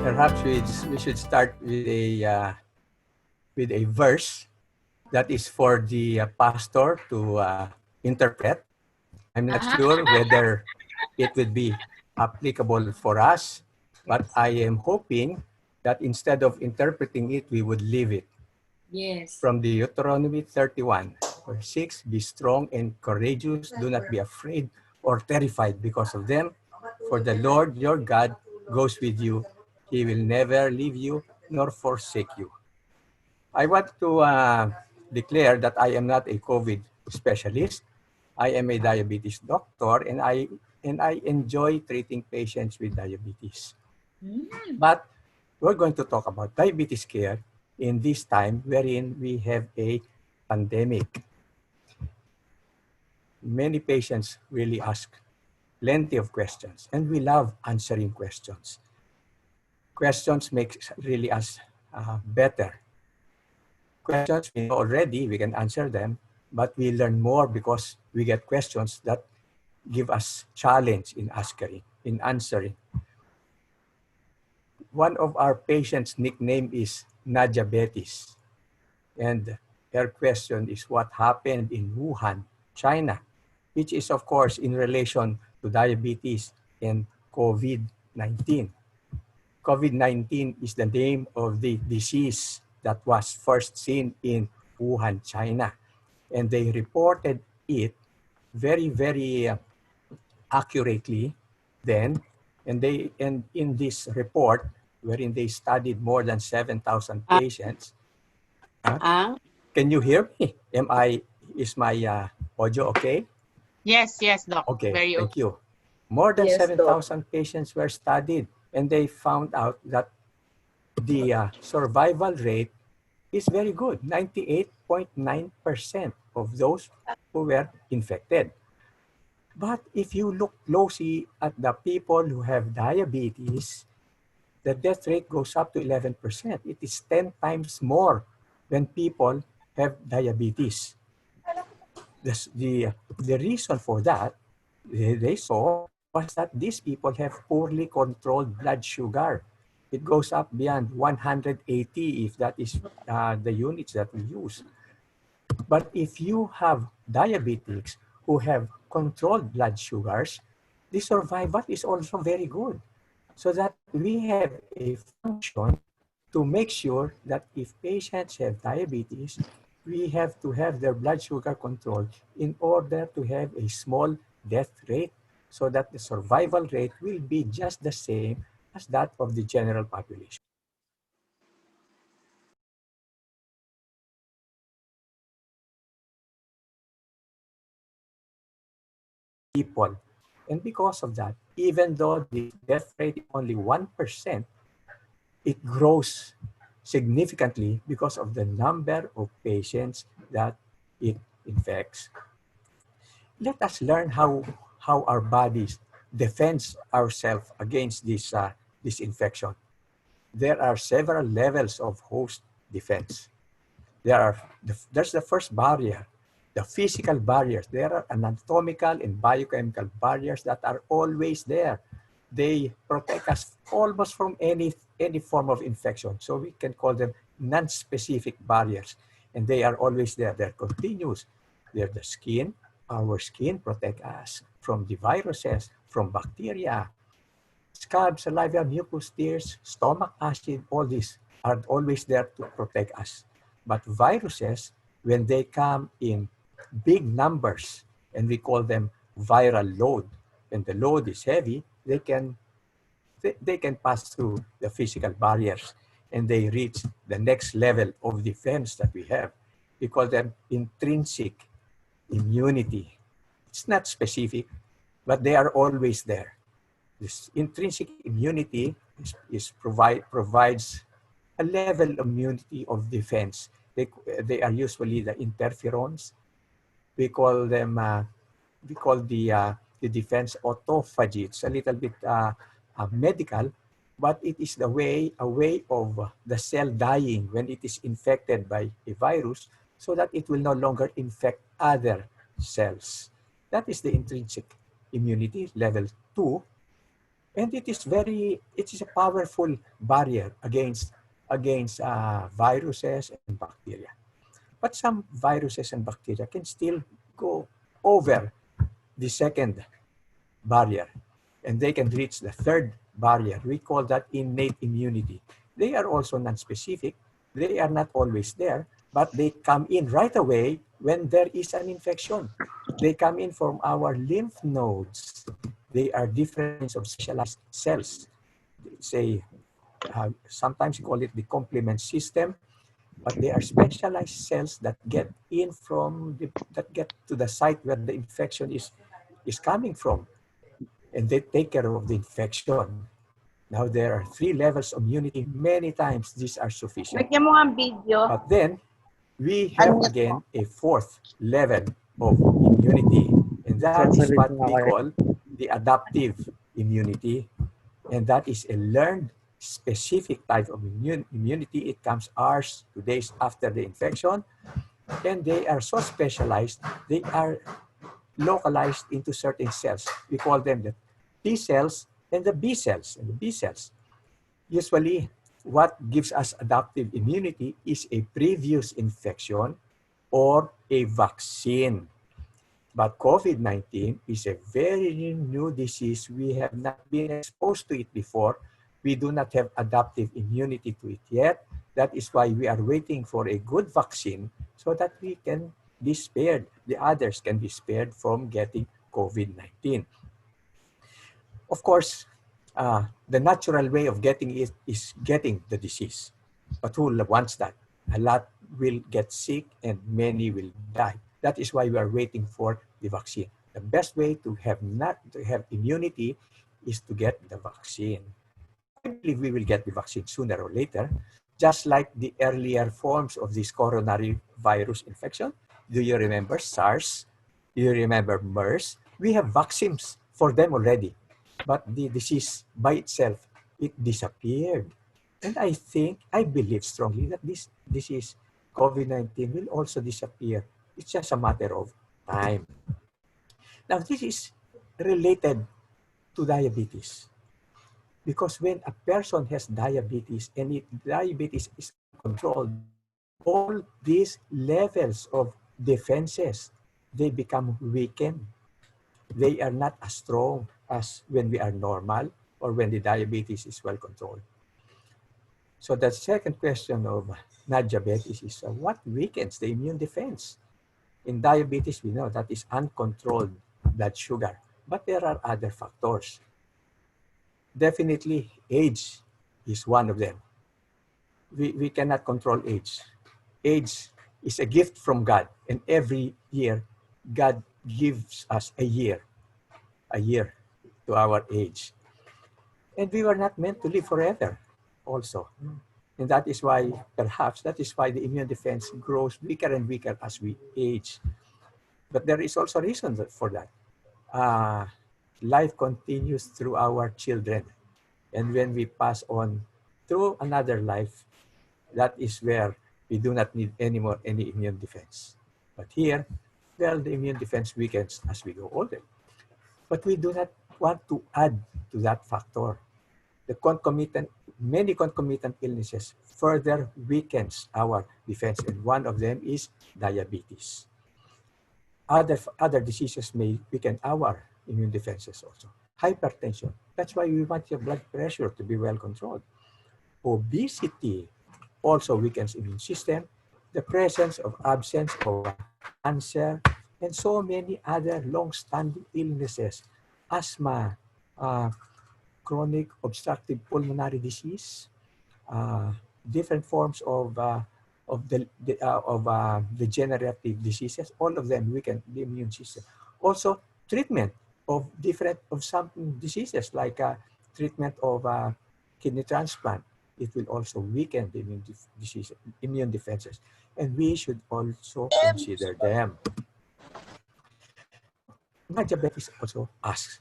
Perhaps we should start with a verse that is for the pastor to interpret. I'm not sure whether it would be applicable for us, but I am hoping that instead of interpreting it, we would live it. Yes. From the Deuteronomy 31, verse 6, be strong and courageous. Do not be afraid or terrified because of them. For the Lord your God goes with you. He will never leave you nor forsake you. I want to declare that I am not a COVID specialist. I am a diabetes doctor, and I enjoy treating patients with diabetes. But we're going to talk about diabetes care in this time wherein we have a pandemic. Many patients really ask plenty of questions, and we love answering questions. Questions make really us better. Questions we know already, we can answer them, but we learn more because we get questions that give us challenge in answering. One of our patients' nickname is Nadiabetes, and her question is what happened in Wuhan, China, which is of course in relation to diabetes and COVID-19. COVID-19 is the name of the disease that was first seen in Wuhan, China. And they reported it very, very accurately then. And in this report, wherein they studied more than 7,000 patients. Can you hear me? Is my audio okay? Yes, Doc. Okay, Very thank you. More than Yes, 7,000 patients were studied, and they found out that the survival rate is very good, 98.9% of those who were infected. But if you look closely at the people who have diabetes, the death rate goes up to 11%. It is 10 times more when people have diabetes. The reason for that, they saw, was that these people have poorly controlled blood sugar. It goes up beyond 180 if that is the units that we use. But if you have diabetics who have controlled blood sugars, the survival is also very good. So that we have a function to make sure that if patients have diabetes, we have to have their blood sugar controlled in order to have a small death rate so that the survival rate will be just the same as that of the general population. People. And because of that, even though the death rate is only 1%, it grows significantly because of the number of patients that it infects. Let us learn how our bodies defends ourselves against this infection. There are several levels of host defense. There's the first barrier, the physical barriers. There are anatomical and biochemical barriers that are always there. They protect us almost from any form of infection. So we can call them non-specific barriers. And they are always there. They're continuous. They're the skin. Our skin protects us from the viruses, from bacteria, scab, saliva, mucus, tears, stomach acid, all these are always there to protect us. But viruses, when they come in big numbers, and we call them viral load, and the load is heavy, they can pass through the physical barriers and they reach the next level of defense that we have. We call them intrinsic immunity. It's not specific, but they are always there. This intrinsic immunity provides a level of immunity of defense. They are usually the interferons. We call them the defense autophagy. It's a little bit medical, but it is a way of the cell dying when it is infected by a virus, so that it will no longer infect other cells. That is the intrinsic immunity, level 2. And it is a powerful barrier against viruses and bacteria. But some viruses and bacteria can still go over the second barrier, and they can reach the third barrier. We call that innate immunity. They are also non-specific. They are not always there, but they come in right away when there is an infection. They come in from our lymph nodes. They are different kinds of specialized cells. Say, sometimes you call it the complement system, but they are specialized cells that get in that get to the site where the infection is coming from, and they take care of the infection. Now, there are 3 levels of immunity. Many times these are sufficient. Lagyan mo nga ang video. But then we have again a 4th level of immunity, and that is what we call the adaptive immunity. And that is a learned specific type of immunity. It comes hours to days after the infection, and they are so specialized, they are localized into certain cells. We call them the T cells and the B cells. And the B cells, usually what gives us adaptive immunity is a previous infection or a vaccine. But COVID-19 is a very new disease. We have not been exposed to it before. We do not have adaptive immunity to it yet. That is why we are waiting for a good vaccine so that we can be spared. The others can be spared from getting COVID-19. Of course, the natural way of getting it is getting the disease. But who wants that? A lot will get sick and many will die. That is why we are waiting for the vaccine. The best way to have immunity is to get the vaccine. I believe we will get the vaccine sooner or later, just like the earlier forms of this coronary virus infection. Do you remember SARS? Do you remember MERS? We have vaccines for them already, but the disease by itself, it disappeared. And I believe strongly that this disease, COVID-19, will also disappear. It's just a matter of time. Now, this is related to diabetes. Because when a person has diabetes and diabetes is uncontrolled, all these levels of defenses, they become weakened. They are not as strong as when we are normal or when the diabetes is well controlled. So the second question of non-diabetes is what weakens the immune defense? In diabetes, we know that is uncontrolled blood sugar, but there are other factors. Definitely, age is one of them. We cannot control age. Age is a gift from God, and every year, God gives us a year to our age. And we were not meant to live forever also. And that is why, perhaps, that is why the immune defense grows weaker and weaker as we age. But there is also a reason for that. Life continues through our children. And when we pass on through another life, that is where we do not need anymore any immune defense. But here, well, the immune defense weakens as we go older. But we do not want to add to that factor. Many concomitant illnesses further weakens our defense, and one of them is diabetes. Other diseases may weaken our immune defenses also. Hypertension. That's why we want your blood pressure to be well controlled. Obesity also weakens immune system. The presence of absence of cancer and so many other long-standing illnesses, asthma, chronic obstructive pulmonary disease, different forms of degenerative diseases, all of them weaken the immune system. Also, treatment of some diseases like treatment of kidney transplant, it will also weaken the immune defenses, and we should also consider them. Now, diabetes also asks,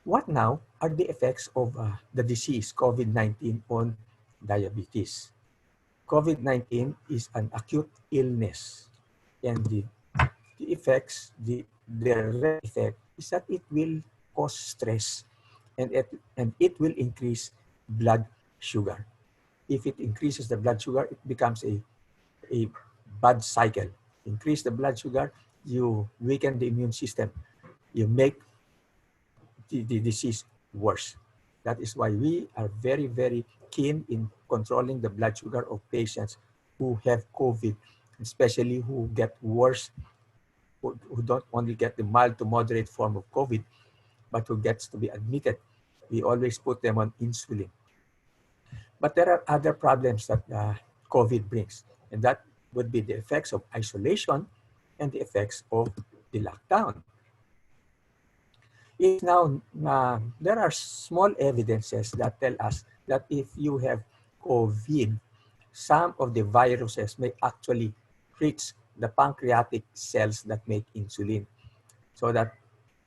what now are the effects of the disease COVID-19 on diabetes? COVID-19 is an acute illness, and the effects, the direct effect is that it will cause stress and it will increase blood sugar. If it increases the blood sugar, it becomes a bad cycle. Increase the blood sugar, you weaken the immune system, you make the disease worse. That is why we are very, very keen in controlling the blood sugar of patients who have COVID, especially who get worse, who don't only get the mild to moderate form of COVID, but who gets to be admitted. We always put them on insulin. But there are other problems that COVID brings, and that would be the effects of isolation and the effects of the lockdown. It is now, there are small evidences that tell us that if you have COVID, some of the viruses may actually reach the pancreatic cells that make insulin, so that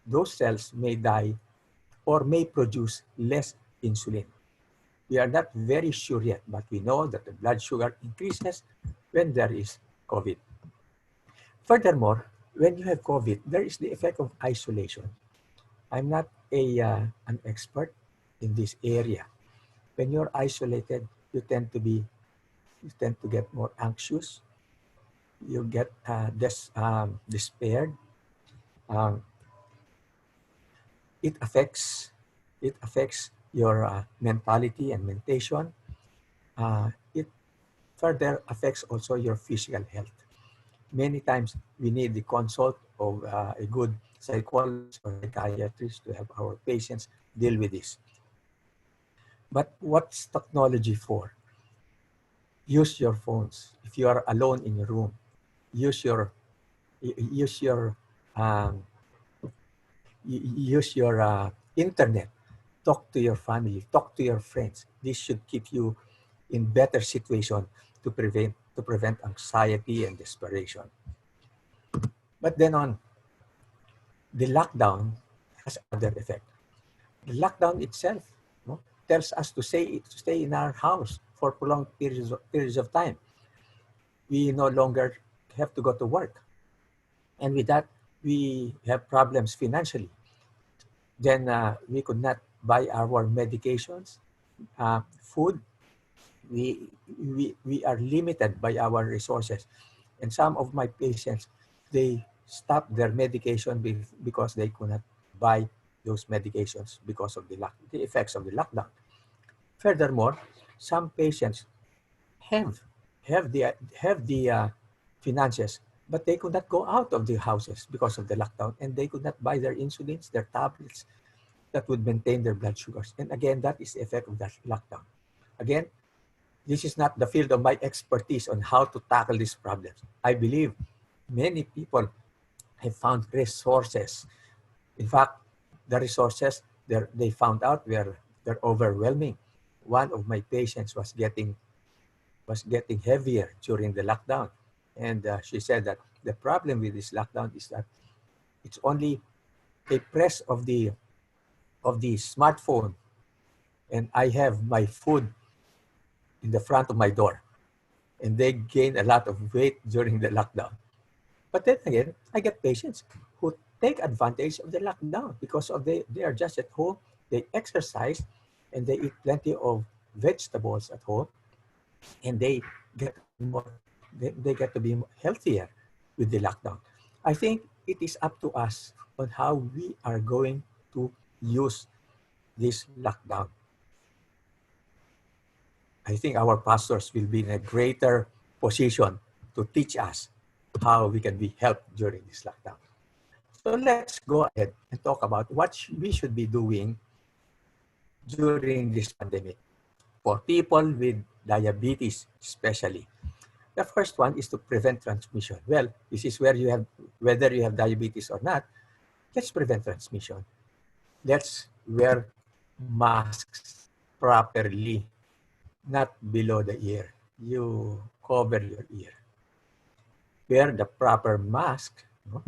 those cells may die or may produce less insulin. We are not very sure yet, but we know that the blood sugar increases when there is COVID. Furthermore, when you have COVID, there is the effect of isolation. I'm not an expert in this area. When you're isolated, you tend to get more anxious. You get despaired. Um, it affects it affects your mentality and mentation. It further affects also your physical health. Many times we need the consult of a good psychologist or psychiatrist to help our patients deal with this. But what's technology for? Use your phones. If you are alone in your room, use your use your um, use your internet. Talk to your family. Talk to your friends. This should keep you in better situation to prevent anxiety and desperation. But then on, the lockdown has other effect. The lockdown itself, no, tells us to stay in our house for prolonged periods of time. We no longer have to go to work, and with that, we have problems financially. Then we could not buy our medications, food. We are limited by our resources, and some of my patients, they stopped their medication because they could not buy those medications because of the effects of the lockdown. Furthermore, some patients have have the have the finances, but they could not go out of their houses because of the lockdown, and they could not buy their insulins, their tablets that would maintain their blood sugars. And again, that is the effect of that lockdown. Again, this is not the field of my expertise on how to tackle these problems. I believe many people have found resources. In fact, the resources they found out they're overwhelming. One of my patients was getting heavier during the lockdown, and she said that the problem with this lockdown is that it's only a press of the smartphone, and I have my food in the front of my door, and they gain a lot of weight during the lockdown. But then again, I get patients who take advantage of the lockdown because they are just at home, they exercise, and they eat plenty of vegetables at home, and they get to be more they get to be healthier with the lockdown. I think it is up to us on how we are going to use this lockdown. I think our pastors will be in a greater position to teach us how we can be helped during this lockdown. So let's go ahead and talk about what we should be doing during this pandemic for people with diabetes, especially. The first one is to prevent transmission. Well, this is where whether you have diabetes or not, let's prevent transmission. Let's wear masks properly, not below the ear. You cover your ear. Wear the proper mask. No?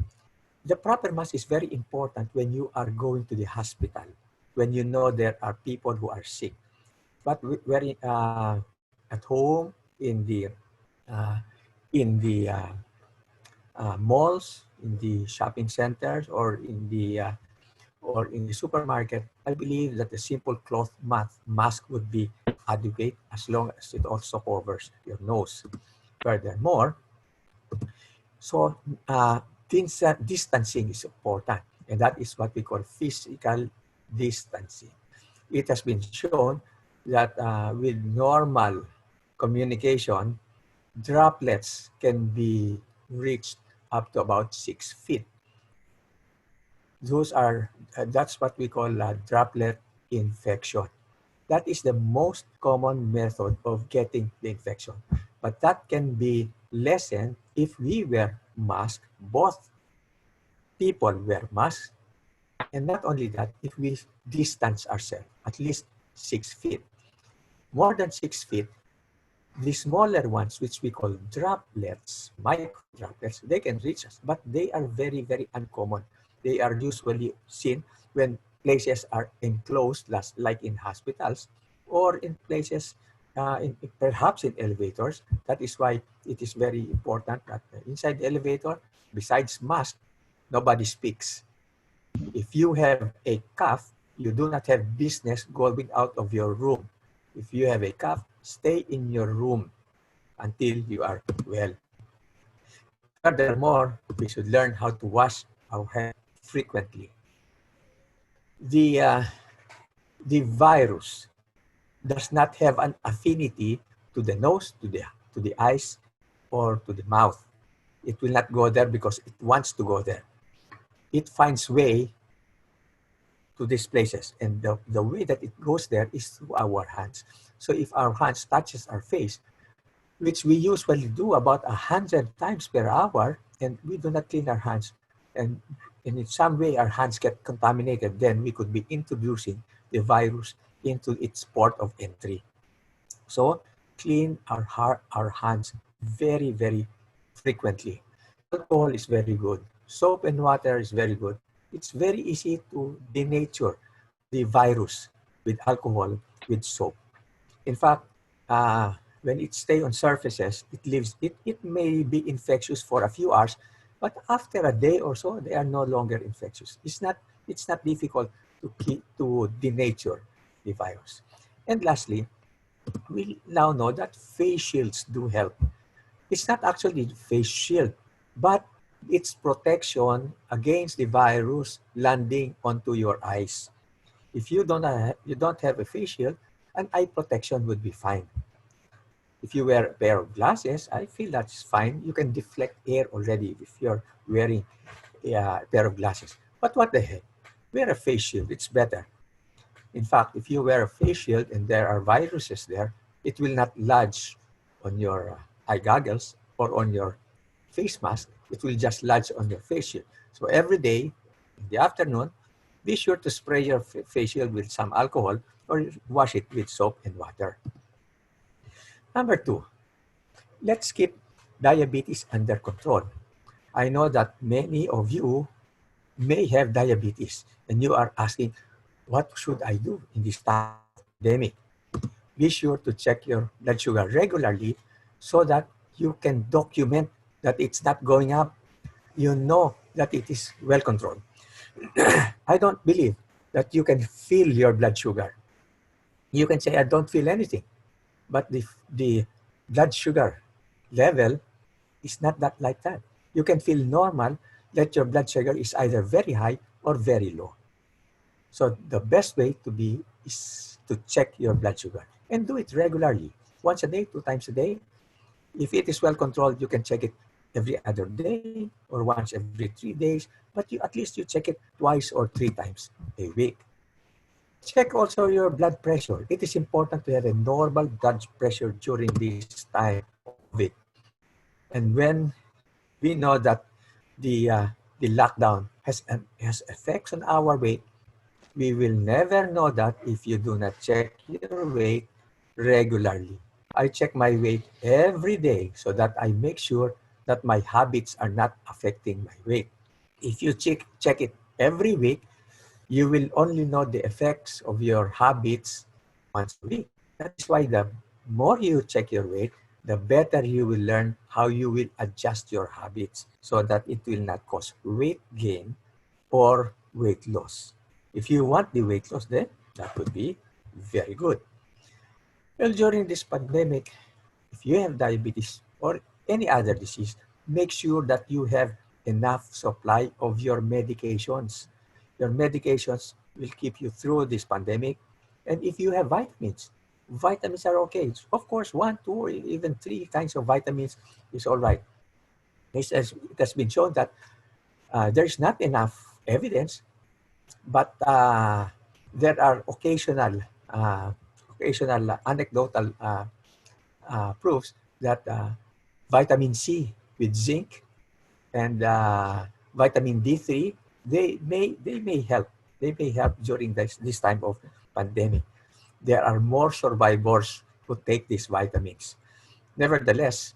The proper mask is very important when you are going to the hospital, when you know there are people who are sick. But wearing at home, uh, in the malls, in the shopping centers, or in the or in the supermarket, I believe that a simple cloth mask would be adequate as long as it also covers your nose. Furthermore, so distancing is important, and that is what we call physical distancing. It has been shown that with normal communication, droplets can be reached up to about 6 feet. That's what we call droplet infection. That is the most common method of getting the infection. But that can be lessened if we wear masks. Both people wear masks. And not only that, if we distance ourselves at least 6 feet. More than 6 feet, the smaller ones, which we call droplets, micro droplets, they can reach us, but they are very, very uncommon. They are usually seen when places are enclosed, like in hospitals or in places, perhaps in elevators. That is why it is very important that inside the elevator, besides mask, nobody speaks. If you have a cough, you do not have business going out of your room. If you have a cough, stay in your room until you are well. Furthermore, we should learn how to wash our hands frequently. The, uh, the virus does not have an affinity to the nose, to the eyes, or to the mouth. It will not go there because it wants to go there. It finds way to these places, and the way that it goes there is through our hands. So if our hands touches our face, which we usually do about 100 times per hour, and we do not clean our hands, and in some way our hands get contaminated, then we could be introducing the virus into its port of entry. So clean our hands very, very frequently. Alcohol is very good. Soap and water is very good. It's very easy to denature the virus with alcohol, with soap. In fact, when it stays on surfaces, it may be infectious for a few hours, but after a day or so, they are no longer infectious. It's not difficult to denature the virus. And lastly, we now know that face shields do help. It's not actually face shield, but it's protection against the virus landing onto your eyes. If you don't have a face shield, an eye protection would be fine. If you wear a pair of glasses, I feel that's fine. You can deflect air already if you're wearing a pair of glasses. But what the heck? Wear a face shield. It's better. In fact, if you wear a face shield and there are viruses there, it will not lodge on your eye goggles or on your face mask. It will just lodge on your face shield. So every day in the afternoon, be sure to spray your face shield with some alcohol or wash it with soap and water. Number 2, let's keep diabetes under control. I know that many of you may have diabetes and you are asking, what should I do in this time of pandemic? Be sure to check your blood sugar regularly so that you can document that it's not going up. You know that it is well controlled. I don't believe that you can feel your blood sugar. You can say, I don't feel anything. But the blood sugar level is not that like that. You can feel normal that your blood sugar is either very high or very low. So the best way to be is to check your blood sugar and do it regularly, once a day, 2 times a day. If it is well controlled, you can check it every other day or once every 3 days, but at least you check it twice or 3 times a week. Check also your blood pressure. It is important to have a normal blood pressure during this time of COVID. And when we know that the lockdown has effects on our weight, we will never know that if you do not check your weight regularly. I check my weight every day so that I make sure that my habits are not affecting my weight. If you check it every week, you will only know the effects of your habits once a week. That is why the more you check your weight, the better you will learn how you will adjust your habits so that it will not cause weight gain or weight loss. If you want the weight loss, then that would be very good. Well, during this pandemic, if you have diabetes or any other disease, make sure that you have enough supply of your medications. Your medications will keep you through this pandemic. And if you have vitamins, vitamins are okay. Of course, one, two, or even three kinds of vitamins is all right. It has been shown that there's not enough evidence, but there are uh, occasional anecdotal proofs that vitamin C with zinc and vitamin D3 they may help. They may help during this time of pandemic. There are more survivors who take these vitamins. Nevertheless,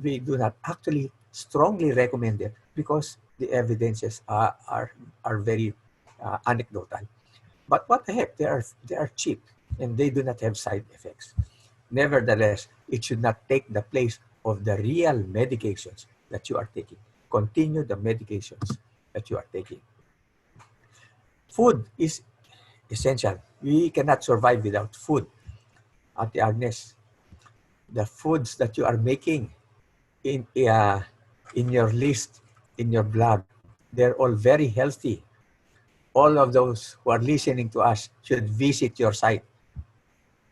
we do not actually strongly recommend it because the evidences are very anecdotal. But what the heck? They are cheap and they do not have side effects. Nevertheless, it should not take the place of the real medications that you are taking. Continue the medications that you are taking. Food is essential. We cannot survive without food. Ate Agnes, the foods that you are making in uh, in your list, in your blog, they're all very healthy. All of those who are listening to us should visit your site.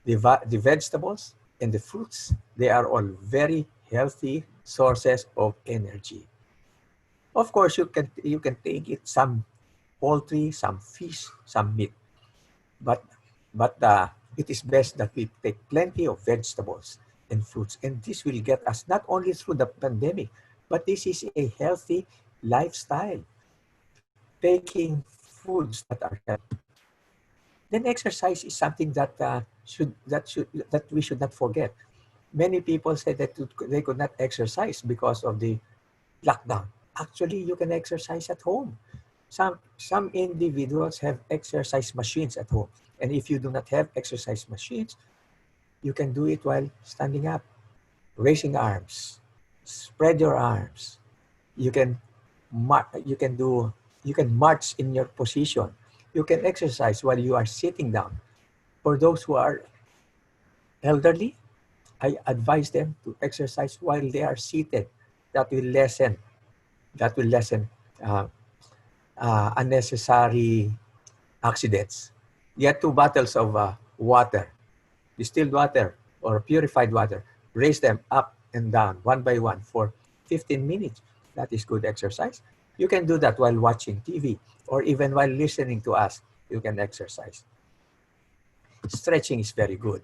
The vegetables and the fruits, they are all very healthy sources of energy. Of course, you can take it some poultry, some fish, some meat, but it is best that we take plenty of vegetables and fruits, and this will get us not only through the pandemic, but this is a healthy lifestyle. Taking foods that are healthy. Then exercise is something that we should not forget. Many people say that they could not exercise because of the lockdown. Actually, you can exercise at home. Some individuals have exercise machines at home. And if you do not have exercise machines, you can do it while standing up, raising arms, spread your arms. You can you can do you can march in your position. You can exercise while you are sitting down. For those who are elderly, I advise them to exercise while they are seated. That will lessen that will lessen uh, unnecessary accidents. Get 2 bottles of water, distilled water or purified water. Raise them up and down one by one for 15 minutes. That is good exercise. You can do that while watching TV or even while listening to us. You can exercise. Stretching is very good.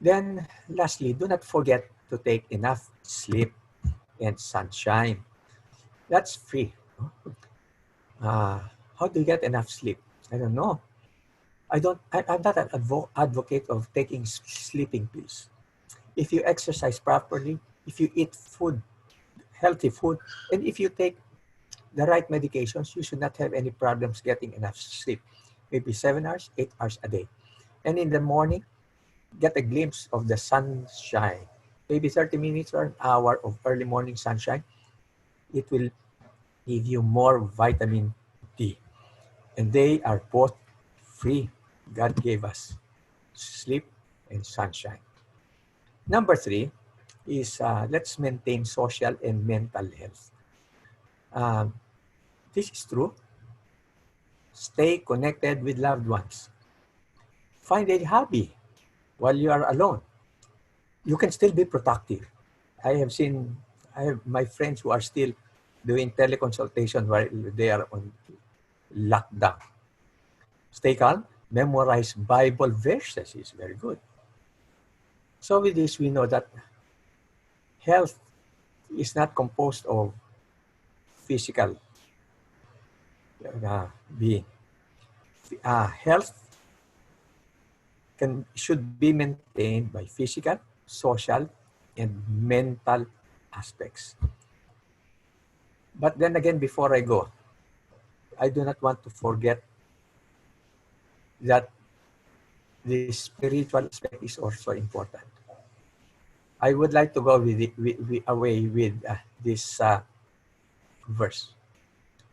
Then, lastly, do not forget to take enough sleep and sunshine. That's free. Uh, how do you get enough sleep? I don't know. I'm not an advocate of taking sleeping pills. If you exercise properly, if you eat food, healthy food, and if you take the right medications, you should not have any problems getting enough sleep. Maybe 7 hours, 8 hours a day. And in the morning, get a glimpse of the sunshine. Maybe 30 minutes or an hour of early morning sunshine. It will give you more vitamin D. And they are both free. God gave us sleep and sunshine. Number 3 is let's maintain social and mental health. Um, this is true. Stay connected with loved ones. Find a hobby while you are alone. You can still be productive. I have my friends who are still doing teleconsultation while they are on lockdown. Stay calm, memorize Bible verses is very good. So with this, we know that health is not composed of physical being. Health should be maintained by physical, social, and mental aspects. But then again, before I go, I do not want to forget that the spiritual aspect is also important. I would like to go away with this verse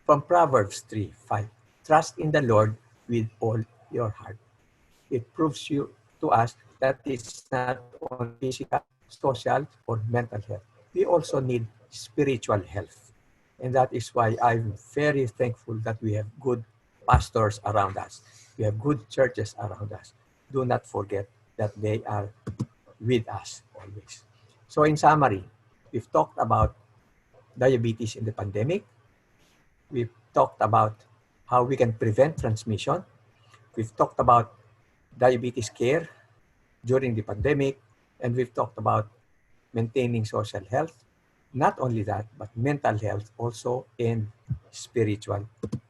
from Proverbs 3:5. Trust in the Lord with all your heart. It proves to us that it's not only physical, social, or mental health. We also need spiritual health. And that is why I'm very thankful that we have good pastors around us. We have good churches around us. Do not forget that they are with us always. So in summary, we've talked about diabetes in the pandemic. We've talked about how we can prevent transmission. We've talked about diabetes care during the pandemic, and we've talked about maintaining social health. Not only that, but mental health also and spiritual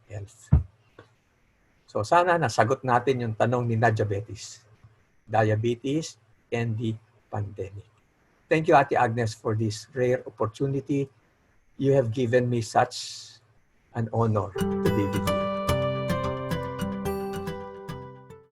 health. So sana nasagot natin yung tanong ni Diabetes. Diabetes and the pandemic. Thank you, Ate Agnes, for this rare opportunity. You have given me such an honor to be with you.